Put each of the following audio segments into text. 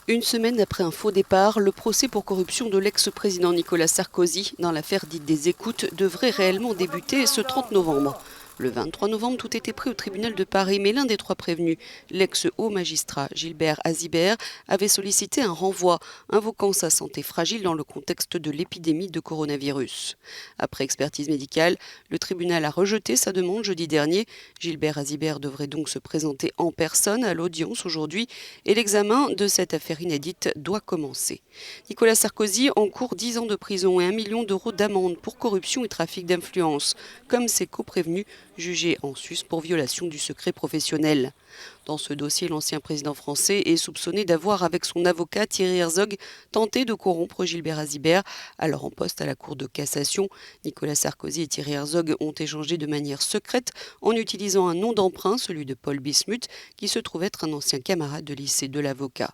Une semaine après un faux départ, le procès pour corruption de l'ex-président Nicolas Sarkozy dans l'affaire dite des écoutes devrait réellement débuter ce 30 novembre. Le 23 novembre, tout était prêt au tribunal de Paris, mais l'un des trois prévenus, l'ex-haut magistrat Gilbert Azibert, avait sollicité un renvoi, invoquant sa santé fragile dans le contexte de l'épidémie de coronavirus. Après expertise médicale, le tribunal a rejeté sa demande jeudi dernier. Gilbert Azibert devrait donc se présenter en personne à l'audience aujourd'hui et l'examen de cette affaire inédite doit commencer. Nicolas Sarkozy encourt 10 ans de prison et 1 million d'euros d'amende pour corruption et trafic d'influence, comme ses coprévenus jugés en Suisse pour violation du secret professionnel. Dans ce dossier, l'ancien président français est soupçonné d'avoir, avec son avocat Thierry Herzog, tenté de corrompre Gilbert Azibert, alors en poste à la Cour de cassation. Nicolas Sarkozy et Thierry Herzog ont échangé de manière secrète en utilisant un nom d'emprunt, celui de Paul Bismuth, qui se trouve être un ancien camarade de lycée de l'avocat.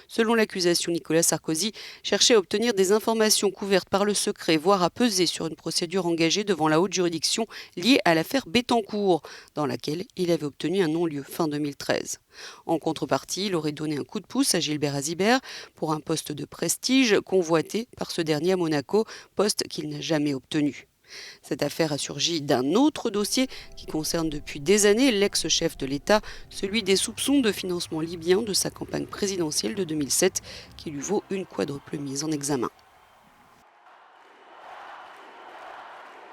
Selon l'accusation, Nicolas Sarkozy cherchait à obtenir des informations couvertes par le secret, voire à peser sur une procédure engagée devant la haute juridiction liée à l'affaire Bettencourt, dans laquelle il avait obtenu un non-lieu fin 2013. En contrepartie, il aurait donné un coup de pouce à Gilbert Azibert pour un poste de prestige convoité par ce dernier à Monaco, poste qu'il n'a jamais obtenu. Cette affaire a surgi d'un autre dossier qui concerne depuis des années l'ex-chef de l'État, celui des soupçons de financement libyen de sa campagne présidentielle de 2007 qui lui vaut une quadruple mise en examen.